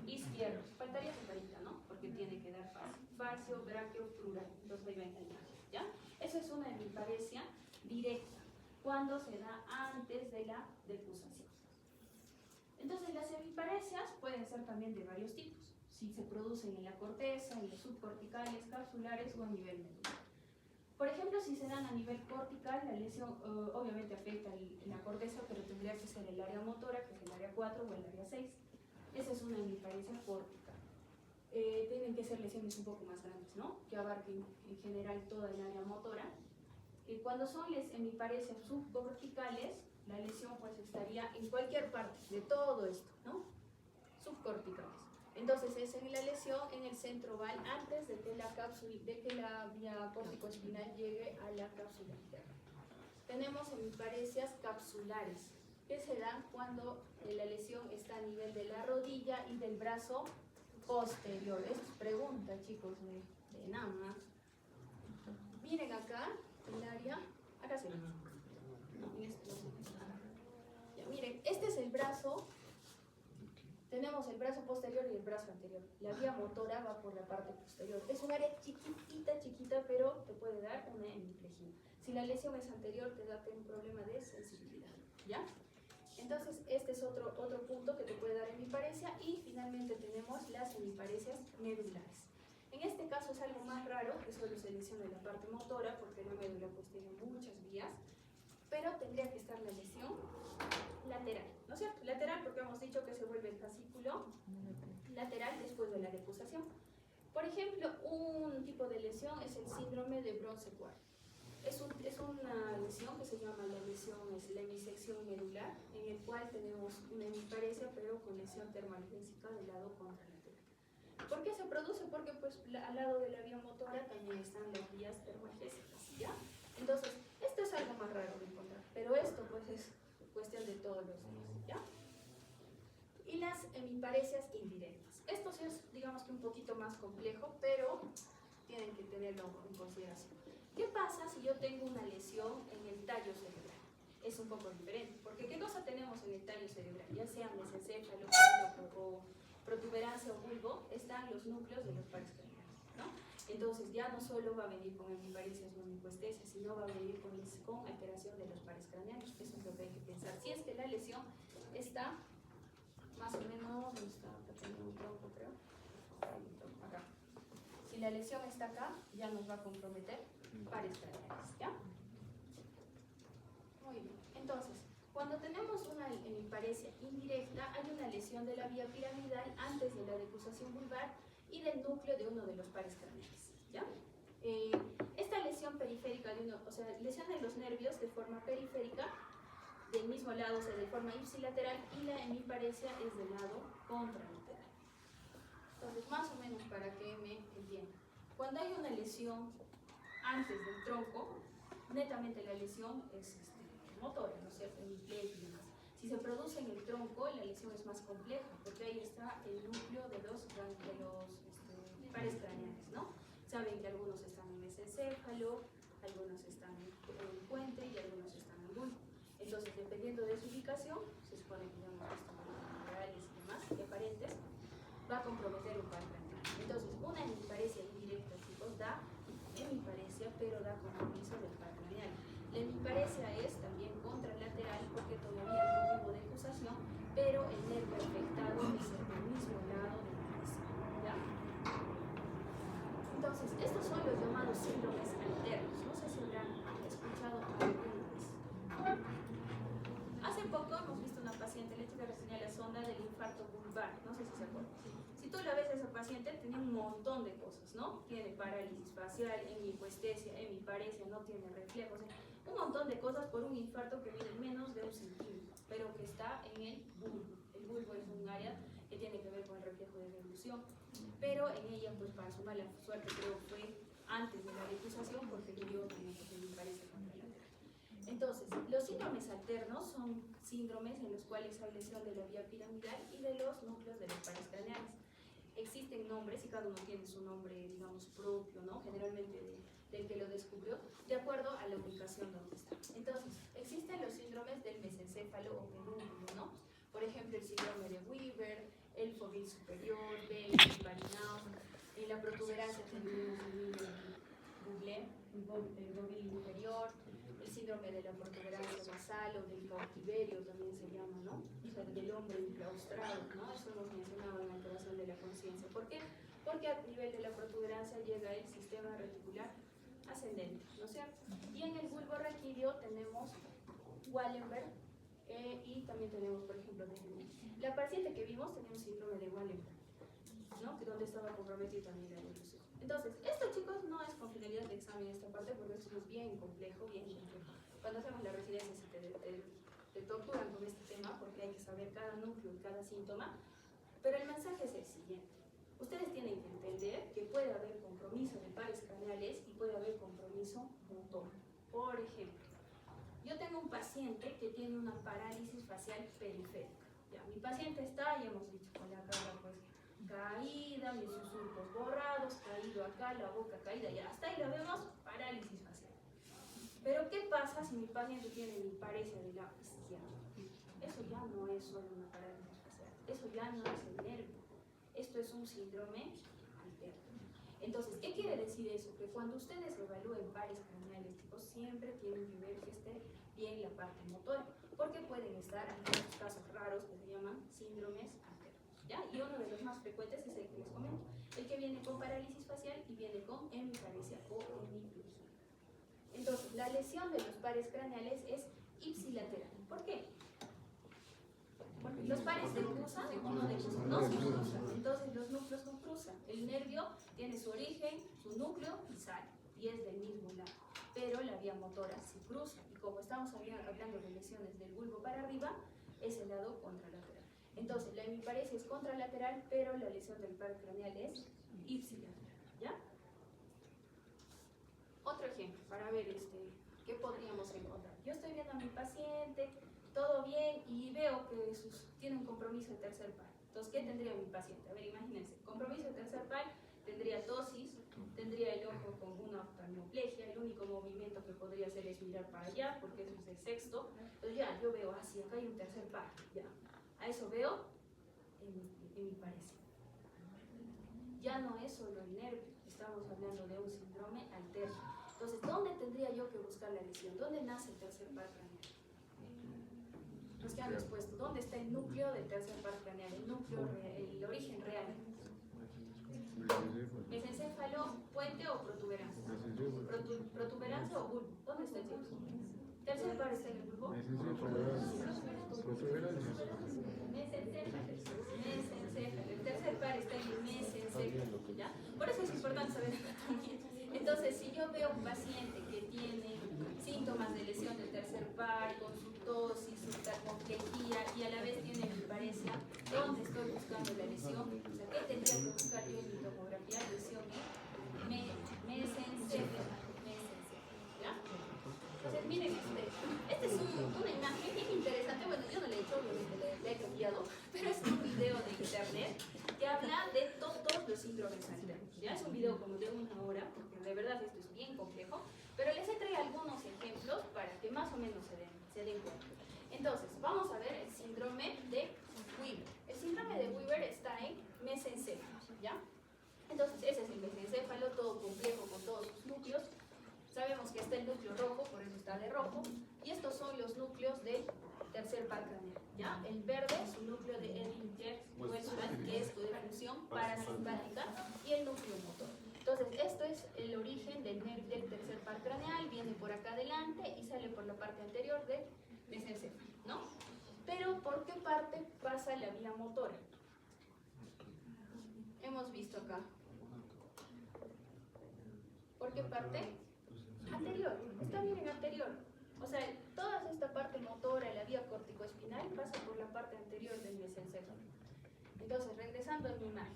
Izquierdo. Faltaría separita, ¿no? Porque tiene que dar facio, braquio, crural. Entonces ahí va en la imagen, ¿ya? Eso es una hemiparesia directa, cuando se da antes de la decusación. Entonces las hemiparesias pueden ser también de varios tipos. Si se producen en la corteza, en los subcorticales, capsulares o a nivel medular. Por ejemplo, si se dan a nivel cortical, la lesión obviamente afecta la corteza, pero tendría que ser el área motora, que es el área 4 o el área 6. Esa es una hemiparesia cortical. Tienen que ser lesiones un poco más grandes, ¿no? Que abarquen en general toda el área motora. Cuando son hemiparesias subcorticales, la lesión pues estaría en cualquier parte de todo esto, ¿no? Subcorticales. Entonces es en la lesión en el centro oval antes de que la vía córtico-espinal llegue a la cápsula interna. Tenemos hemiparesias capsulares, que se dan cuando la lesión está a nivel de la rodilla y del brazo posterior. Esa es pregunta, chicos, de NAMA. Miren acá, el área, acá se ve. Ya, miren, este es el brazo. Tenemos el brazo posterior y el brazo anterior. La vía motora va por la parte posterior. Es un área chiquita, pero te puede dar una hemiplejía. Si la lesión es anterior, te da un problema de sensibilidad, ¿ya? Entonces, este es otro punto que te puede dar hemiparesia. Y finalmente tenemos las hemiparesias medulares. En este caso es algo más raro, que solo se lesiona la parte motora, porque la médula pues tiene muchas vías, pero tendría que estar la lesión lateral, ¿no es cierto? Lateral porque hemos dicho que se vuelve el fascículo lateral después de la decusación. Por ejemplo, un tipo de lesión es el síndrome de Bronce-Quart. Es una lesión que se llama la hemisección medular, en el cual tenemos una hemiparesia pero con lesión termalgésica del lado contralateral. ¿Por qué se produce? Porque pues al lado de la vía motora también están las vías termalgésicas, ¿ya? Entonces, esto es algo más raro de encontrar, pero esto pues es cuestión de todos los días, ¿ya? Y las hemiparesias indirectas. Esto sí es, digamos que un poquito más complejo, pero tienen que tenerlo en consideración. ¿Qué pasa si yo tengo una lesión en el tallo cerebral? Es un poco diferente, porque ¿qué cosa tenemos en el tallo cerebral? Ya sea mesencéfalo o protuberancia o bulbo, están los núcleos de los pares craneales, ¿no? Entonces ya no solo va a venir con hemiparesias o hemicoestesias, sino va a venir con alteración de los pares craneales. Eso es lo que hay que pensar. Si es que la lesión está más o menos, acá tengo un tronco, creo. Acá. Si la lesión está acá, ya nos va a comprometer pares craneales, ¿ya? Muy bien. Entonces, cuando tenemos una hemiparesia indirecta, hay una lesión de la vía piramidal antes de la decusación vulvar y del núcleo de uno de los pares craneales, ¿ya? Esta lesión periférica de uno, o sea, lesión de los nervios de forma periférica, del mismo lado, o sea, de forma ipsilateral, y la hemiparesia es del lado contralateral. Entonces, más o menos para que me entiendan. Cuando hay una lesión antes del tronco, netamente la lesión es motora, ¿no es cierto? Hemiplegia y demás. Si se produce en el tronco, la lesión es más compleja, porque ahí está el núcleo de los pares craneales, ¿no? Saben que algunos están en mesencéfalo, algunos están en el puente y algunos están en bulbo. Entonces, dependiendo de su ubicación, se supone que ya hemos visto laterales y demás, y aparentes, va a comprometer un par craneal. Entonces, una hemiparesia indirecta, chicos, da hemiparesia, pero da compromiso del par craneal. La hemiparesia es también contralateral porque todavía no hubo decusación, pero el nervio afectado es el mismo lado de la lesión, ¿ya? Entonces, estos son los llamados síndromes alternos. No sé si habrán escuchado alguna vez. Hace poco hemos visto una paciente, le tenía la sonda del infarto vulvar, no sé si se acuerdan. Si tú la ves a esa paciente, tenía un montón de cosas, ¿no? Tiene parálisis facial, hemihipoestesia, hemiparesia, no tiene reflejos, un montón de cosas por un infarto que mide menos de 1 centímetro, pero que está en el bulbo. El bulbo es un área que tiene que ver con el reflejo de devolución, pero en ella, pues para su mala suerte, creo que fue antes de la decusación porque le dio hemiparesia contralateral. Entonces, los síndromes alternos son síndromes en los cuales hay lesión de la vía piramidal y de los núcleos de los pares craneales. Existen nombres y cada uno tiene su nombre, digamos, propio, ¿no? Generalmente del que lo descubrió, de acuerdo a la ubicación donde está. Entonces, existen los síndromes del mesencéfalo o pedúnculo, ¿no? Por ejemplo, el síndrome de Weaver, el fovil superior, Bell, Parinao. En la protuberancia tenemos el fovil inferior, el síndrome de la protuberancia basal o del cautiverio también se llama, ¿no? O sea, del hombre enclaustrado, ¿no? Eso hemos mencionado en la alteración de la conciencia. ¿Por qué? Porque a nivel de la protuberancia llega el sistema reticular ascendente, ¿no es cierto? Y en el bulbo raquídeo tenemos Wallenberg y también tenemos, por ejemplo, la paciente que vimos tenía un síndrome de Wallenberg, ¿no? Que donde estaba comprometido también la evolución. Entonces, esto, chicos, no es con finalidad de examen esta parte porque esto es bien complejo, bien complejo. Cuando hacemos la residencia te torturan con este tema porque hay que saber cada núcleo y cada síntoma, pero el mensaje es el siguiente. Ustedes tienen que entender que puede haber compromiso de pares craneales y puede haber compromiso motor. Por ejemplo, yo tengo un paciente que tiene una parálisis facial periférica. Ya, mi paciente está, ya hemos dicho, con la cara pues caída, mis surcos borrados, caído acá, la boca caída, ya hasta ahí lo vemos, parálisis facial. Pero ¿qué pasa si mi paciente tiene hemiparesia del lado izquierdo? Eso ya no es solo una parálisis facial, eso ya no es el nervio. Esto es un síndrome alterno. Entonces, ¿qué quiere decir eso? Que cuando ustedes evalúen pares craneales, chicos, siempre tienen que ver que esté bien la parte motora, porque pueden estar algunos casos raros que se llaman síndromes alternos, ¿ya? Y uno de los más frecuentes es el que les comento, el que viene con parálisis facial y viene con hemiparesia o hemiplegia. Entonces, la lesión de los pares craneales es ipsilateral. ¿Por qué? Los pares se cruzan o no se cruzan. Entonces los núcleos no cruzan. El nervio tiene su origen, su núcleo y sale. Y es del mismo lado. Pero la vía motora sí cruza. Y como estamos hablando de lesiones del bulbo para arriba, es el lado contralateral. Entonces la hemiparesia es contralateral, pero la lesión del par craneal es ipsilateral. ¿Ya? Otro ejemplo para ver qué podríamos encontrar. Yo estoy viendo a mi paciente, todo bien, y veo que tiene un compromiso de tercer par. Entonces, ¿qué tendría mi paciente? A ver, imagínense, compromiso de tercer par, tendría tosis, tendría el ojo con una oftalmoplegia, el único movimiento que podría hacer es mirar para allá, porque eso es el sexto. Entonces ya, yo veo, así, acá hay un tercer par, ya. A eso veo en mi parecer. Ya no es solo el nervio, estamos hablando de un síndrome alterno. Entonces, ¿dónde tendría yo que buscar la lesión? ¿Dónde nace el tercer par craneal? Nos quedan expuestos. ¿Dónde está el núcleo del tercer par craneal? El origen real. ¿Mesencéfalo, puente o protuberancia? ¿Protuberancia o bulbo? ¿Dónde está el tercer par? ¿Está en el bulbo? Mesencéfalo. El tercer par está en el mesencéfalo. ¿Ya? Por eso es importante saber anatomía. Entonces, si yo veo un paciente que tiene síntomas de lesión del tercer par, con su tosis, su termoplegia y a la vez tiene hemiparesia, ¿dónde estoy buscando la lesión? O sea, ¿qué tendría que buscar yo en mi tomografía? Lesión mesencéfala. ¿Ya? Entonces, miren, este es una imagen bien interesante. Bueno, yo no le he hecho, obviamente le he copiado, pero es un video de internet que habla de todos los síndromes alternos. Ya es un video como de 1 hora, porque de verdad esto es bien complejo, pero les he traído algunos ejemplos para que más o menos se den cuenta. Entonces, vamos a ver el síndrome de Weaver. El síndrome de Weaver está en mesencéfalo, ¿ya? Entonces, ese es el mesencéfalo, todo complejo con todos sus núcleos. Sabemos que está el núcleo rojo, por eso está de rojo, y estos son los núcleos del tercer par craneal, ¿ya? El verde es un núcleo de Ehrlich-Westphal, que es de función parasimpática, y el núcleo motor. Entonces, esto es el origen del nervio del tercer par craneal, viene por acá adelante y sale por la parte anterior del mesencéfalo, ¿no? Pero, ¿por qué parte pasa la vía motora? Hemos visto acá. ¿Por qué parte? Anterior, está bien en anterior. O sea, toda esta parte motora, la vía corticoespinal, pasa por la parte anterior del mesencéfalo. Entonces, regresando a mi imagen.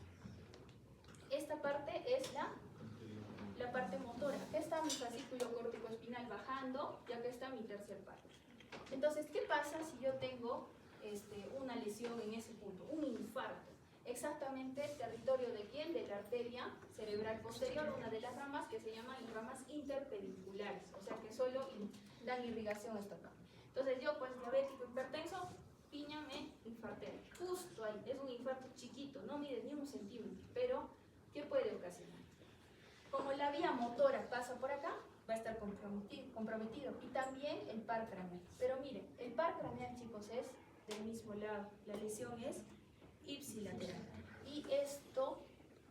Esta parte es la parte motora. Acá está mi fascículo corticoespinal bajando y acá está mi tercer par. Entonces, ¿qué pasa si yo tengo una lesión en ese punto? Un infarto. Exactamente, territorio de quién? De la arteria cerebral posterior, una de las ramas que se llaman ramas interpediculares, o sea que solo dan irrigación hasta acá. Entonces yo, pues diabético hipertenso, piña me infarté, justo ahí, es un infarto chiquito, no mide ni 1 centímetro, pero ¿qué puede ocasionar? Como la vía motora pasa por acá, va a estar comprometido, y también el par craneal. Pero miren, el par craneal, chicos, es del mismo lado, la lesión es ipsilateral. Y esto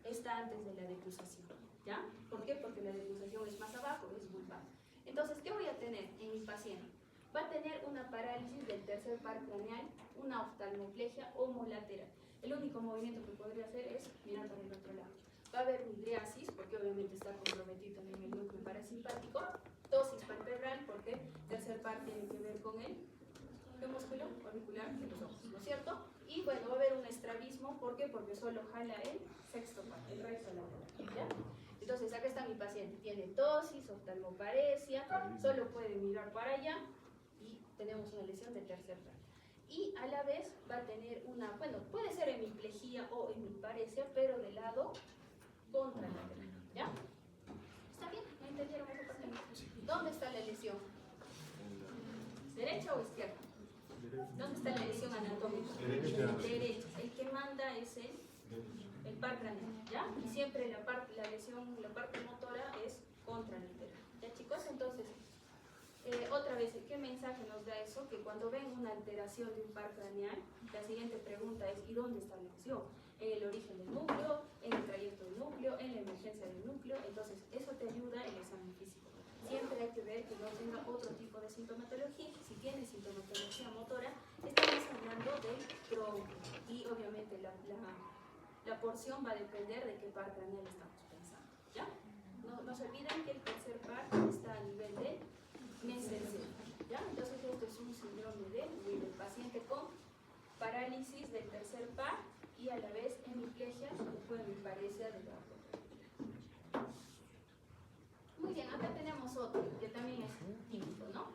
está antes de la declusación, ¿ya? ¿Por qué? Porque la declusación es más abajo, es vulvar. Entonces, ¿qué voy a tener en mi paciente? Va a tener una parálisis del tercer par craneal, una oftalmoplegia homolateral. El único movimiento que podría hacer es mirar para el otro lado. Va a haber midriasis, porque obviamente está comprometido también el núcleo parasimpático, tosis palpebral, porque tercer par tiene que ver con el músculo auricular de los ojos, ¿no es cierto? Y bueno, va a haber un estrabismo, ¿por qué? Porque solo jala el sexto par, el resto lateral, ¿ya? Entonces, acá está mi paciente, tiene tosis, oftalmoparesia, solo puede mirar para allá y tenemos una lesión de tercer par. Y a la vez va a tener una, bueno, puede ser hemiplegia o hemiparesia, pero de lado contralateral, ¿ya? ¿Está bien? ¿Me entendieron esa parte? ¿Dónde está la lesión? ¿Derecha o izquierda? ¿Dónde está la lesión anatómica? Derecha. El que manda es el par craneal, ¿ya? Y siempre la parte motora es contralateral, ¿ya, chicos? Entonces, otra vez, ¿qué mensaje nos da eso? Que cuando ven una alteración de un par craneal, la siguiente pregunta es, ¿y dónde está la lesión? En el origen del núcleo, en el trayecto del núcleo, en la emergencia del núcleo. Entonces, eso te ayuda en el examen físico. Siempre hay que ver que no tenga otro tipo de sintomatología. Si tiene sintomatología motora, estamos hablando del tronco. Y obviamente la porción va a depender de qué par craneal estamos pensando, ¿ya? No se olviden que el tercer par está a nivel de mesencéfalo, ¿ya? Entonces esto es un síndrome de Weaver, paciente con parálisis del tercer par y a la vez hemiplegia o hemiparesia de la arteria. Muy bien, acá tenemos otro que también es típico, ¿no?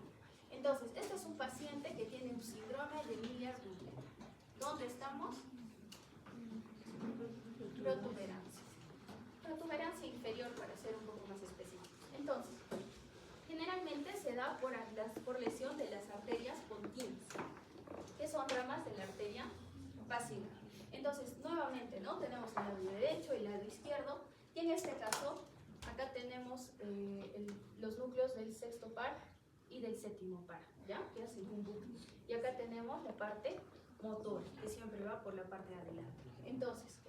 Entonces, este es un paciente que tiene un síndrome de Miller-Dieter. ¿Dónde estamos? Protuberancia. Protuberancia inferior, para ser un poco más específico. Entonces, generalmente se da por lesión de las arterias pontinas, que son ramas de la arteria basilar. Entonces, nuevamente, ¿no? Tenemos el lado derecho y el lado izquierdo, y en este caso, acá tenemos los núcleos del sexto par y del séptimo par, ¿ya? Que hacen un bucle. Y acá tenemos la parte motora, que siempre va por la parte de adelante. Entonces,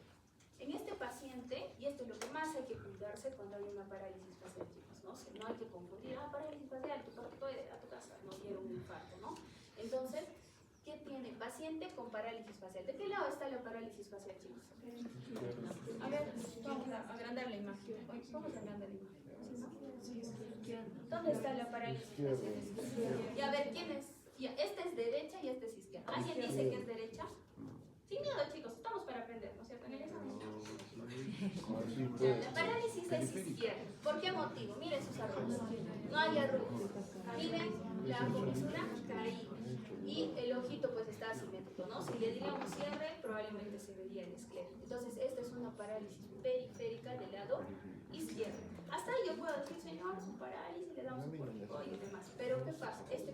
en este paciente, y esto es lo que más hay que cuidarse cuando hay una parálisis facial, chicos, ¿no? No hay que confundir, parálisis facial, tu partoide a tu casa, no quiero un infarto, ¿no? Entonces, ¿qué tiene? Paciente con parálisis facial. ¿De qué lado está la parálisis facial, chicos? A ver, vamos. agrandar la imagen. Oye, vamos a agrandar la imagen. ¿Sí, no? ¿Dónde está la parálisis facial izquierda? Y a ver, ¿quién es? Ya, esta es derecha y esta es izquierda. ¿Alguien dice que es derecha? Sin miedo, chicos, estamos para aprender, ¿no es cierto? En el examen. La parálisis es izquierda. ¿Por qué motivo? Miren sus arrugas. No hay arrugas. Miren la comisura caída. Y el ojito pues está asimétrico, ¿no? Si le diera un cierre, probablemente se vería el esclero. Entonces, esta es una parálisis periférica del lado izquierdo. Hasta ahí yo puedo decir, señor, su parálisis, le damos un corticoide y demás. Pero, ¿qué pasa? Este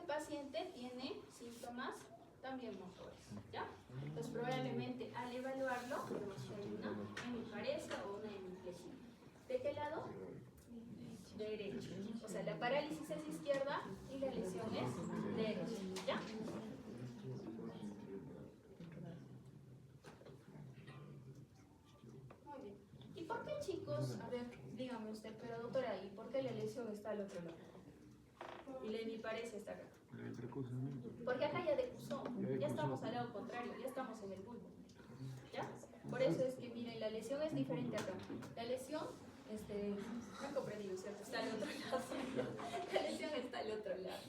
paciente tiene síntomas también motores, ¿ya? Entonces, probablemente al evaluarlo, podemos tener una hemiparesia o una hemiplegia. ¿De qué lado? Derecho. O sea, la parálisis es izquierda y la lesión es derecha, ¿ya? Muy bien. ¿Y por qué, chicos? A ver, dígame usted, pero doctora, ¿y por qué la lesión está al otro lado? Y la hemiparesia está acá. Porque acá ya decusó, ya estamos al lado contrario, ya estamos en el bulbo. ¿Ya? Por eso es que, miren, la lesión es diferente acá. La lesión, no he comprendido, ¿cierto? Está al otro lado. La lesión está al otro lado.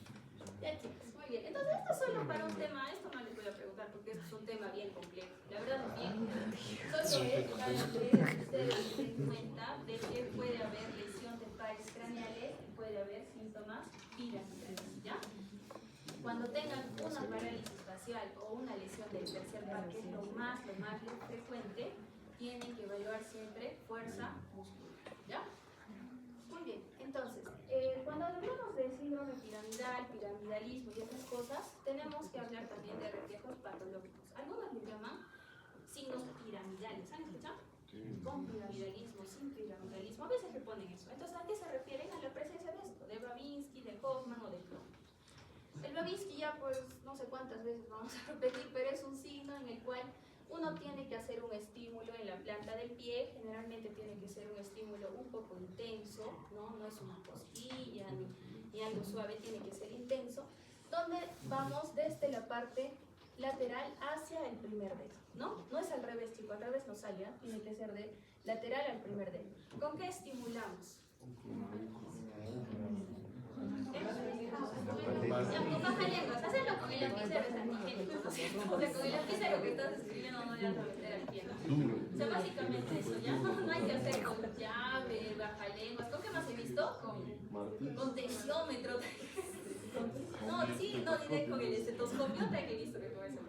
Ya, chicos, muy bien. Entonces, esto es solo para un tema, esto no les voy a preguntar porque esto es un tema bien complejo. La verdad es bien complejo. Solo es para que ustedes se den cuenta de que puede haber lesión de pares craneales y puede haber síntomas piramidales, ¿ya? Cuando tengan una parálisis facial o una lesión del tercer par, que es lo más frecuente, tienen que evaluar siempre fuerza muscular, ¿ya? Muy bien, entonces, cuando hablamos de síndrome piramidal, piramidalismo y esas cosas, tenemos que hablar también de reflejos patológicos. Algunos le llaman signos piramidales, ¿han escuchado? Con piramidalismo, sin piramidalismo, a veces le ponen eso. Entonces, ¿a qué se refieren? A la presencia de esto, de Babinski, de Hoffman o de Bloom. El Babinski ya pues no sé cuántas veces vamos a repetir, pero es un signo en el cual uno tiene que hacer un estímulo en la planta del pie, generalmente tiene que ser un estímulo un poco intenso, no es una cosquilla ni algo suave, tiene que ser intenso, donde vamos desde la parte lateral hacia el primer dedo, no es al revés, chicos, al revés no sale, tiene que ser de lateral al primer dedo. ¿Con qué estimulamos? Con bajalenguas, hacerlo con el lapicero es antigénico, ¿no es cierto? O sea, con el lapicero que estás escribiendo no le vas a meter al pie, ¿no? O sea, básicamente eso, ya no hay que hacer con llave, bajalenguas. ¿Con qué más he visto? Con tensiómetro. No, sí, no diré con el estetoscopio, también he visto que con eso.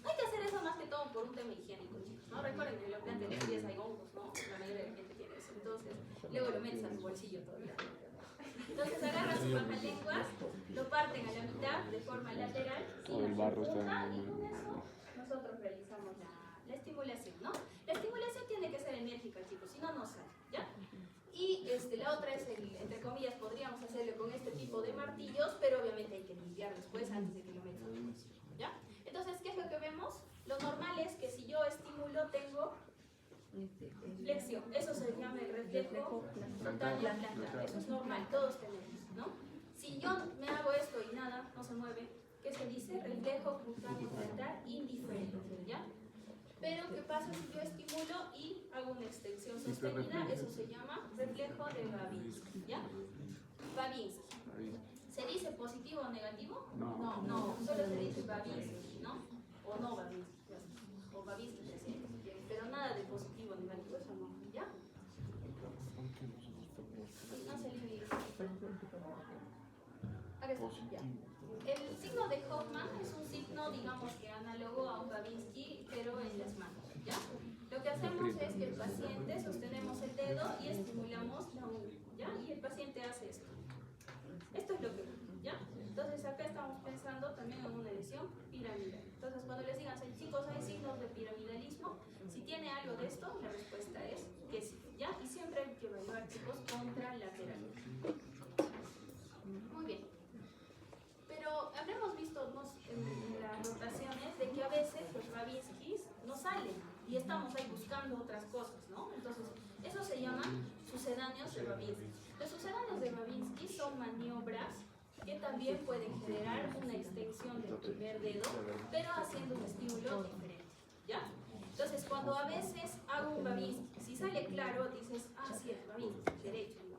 No hay que hacer eso más que todo por un tema higiénico, chicos, ¿no? Recuerden que en la planta de los pies hay hongos, ¿no? La mayoría de la gente tiene eso. Entonces, luego lo metes a tu bolsillo todavía. Entonces agarran su bajalenguas, lo parten a la mitad de forma lateral y y con eso nosotros realizamos la estimulación, ¿no? La estimulación tiene que ser enérgica, chicos, si no, no sale, ¿ya? Y la otra es, entre comillas, podríamos hacerlo con este tipo de martillos, pero obviamente hay que limpiar después antes de que lo metan en el bolsillo, ¿ya? Entonces, ¿qué es lo que vemos? Lo normal es que si yo estimulo tengo flexión, eso se llama el reflejo frontal plantar, eso es normal, todos tenemos, ¿no? Si yo me hago esto y nada, no se mueve, ¿qué se dice? Reflejo cutáneo plantar indiferente, ¿ya? Pero ¿qué pasa si yo estimulo y hago una extensión sostenida? Eso se llama reflejo de Babinski, ¿ya? Babinski. ¿Se dice positivo o negativo? No, solo se dice Babinski, ¿no? O no Babinski, o Babinski presente, pero nada de positivo o negativo, eso no, ¿ya? No se le el signo de Hoffman es un signo, digamos que análogo a un Babinski, pero en las manos, ¿ya? Lo que hacemos es que el paciente sostenemos el dedo y estimulamos la uña, ¿ya? Y el paciente hace esto. Esto es lo que, ¿ya? Entonces acá estamos pensando también en una lesión piramidal. Entonces cuando les digan, chicos, hay signos de piramidalismo, si tiene algo de esto, la respuesta es que sí, ¿ya? Y siempre hay que evaluar, chicos, contralateral. Muy bien. Pero habremos visto en las rotaciones de que a veces los Babinskis no salen y estamos ahí buscando otras cosas, ¿no? Entonces, eso se llaman sucedáneos de Babinski. Los sucedáneos de Babinski son maniobras que también pueden generar una extensión del primer dedo, pero haciendo un estímulo diferente. ¿ya? Entonces, cuando a veces hago un Babinski, si sale claro, dices, ah, sí, es Babinski, derecho, ¿no?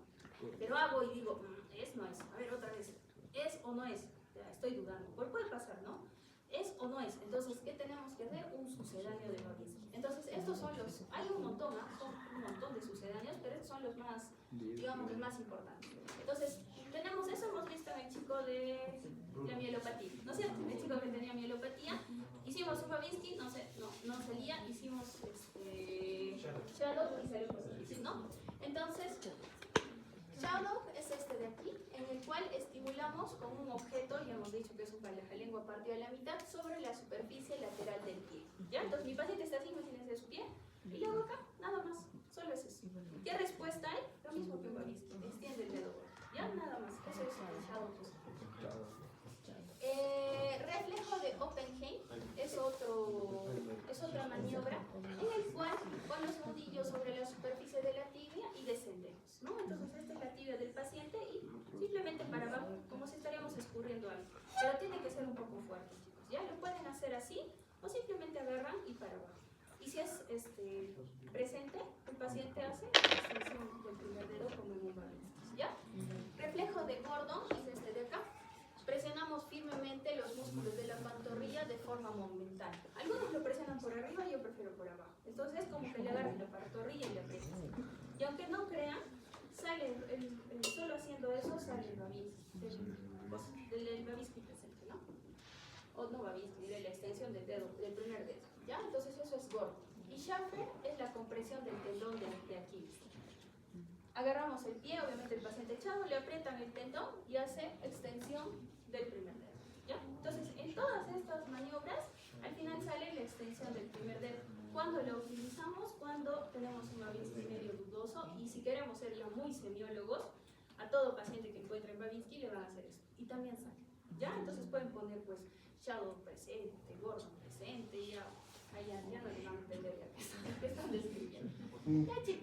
Pero hago y digo, es, no es, a ver otra vez, es o no es, ya, estoy dudando, puede pasar, ¿no? Es o no es, entonces, ¿qué tenemos que hacer? Un sucedáneo de Babinski. Entonces, estos son los, hay un montón, ¿no? Son un montón de sucedáneos, pero estos son los más, digamos, los más importantes. Entonces, tenemos eso, hemos visto en el chico de la mielopatía, ¿no es cierto? El chico que tenía mielopatía, hicimos un Babinski, no salía, hicimos Shadow y salió positivo, ¿no? Entonces, Shadow es este de aquí, en el cual estimulamos con un objeto, ya hemos dicho que es un balajalengua partido a la mitad, sobre la superficie lateral del pie. ¿Ya? Entonces mi paciente está así, imagínense su pie, y luego acá, nada más, solo es eso. ¿Qué respuesta hay? Lo mismo que un Babinski, extiende el dedo. ¿Ya? Nada más, eso es el Shadow positivo. Reflejo de Oppenheim es otra maniobra en el cual con los nudillos sobre la superficie de la tibia y descendemos, ¿no? Entonces esta es la tibia del paciente y simplemente para abajo, como si estaríamos escurriendo algo. Pero tiene que ser un poco fuerte, chicos. Ya lo pueden hacer así o simplemente agarran y para abajo. Y si es presente, el paciente hace la extensión del primer dedo como en un Babinski, ¿ya? Reflejo de Gordon es este de acá. Presionamos firmemente los músculos de la pantorrilla de forma momentánea. Algunos lo presionan por arriba, yo prefiero por abajo. Entonces es como que le agarran la pantorrilla y la aprietan. Y aunque no crean, sale solo haciendo eso sale el Babinski, del Babinski presente, ¿no? O no Babinski, de la extensión del dedo, del primer dedo. ¿Ya? Entonces eso es Gordon. Y Schaffer es la compresión del tendón de Aquiles. Agarramos el pie, obviamente el paciente echado, le aprietan el tendón y hace extensión del primer dedo. ¿Ya? Entonces, en todas estas maniobras, al final sale la extensión del primer dedo. ¿Cuándo la utilizamos? Cuando tenemos un Babinski medio dudoso y si queremos ser ya muy semiólogos, a todo paciente que encuentre en Babinski le van a hacer esto. Y también sale. ¿Ya? Entonces pueden poner pues Shadow presente, Gordon presente, ya no le van a entender ya que están describiendo. Ya chicos.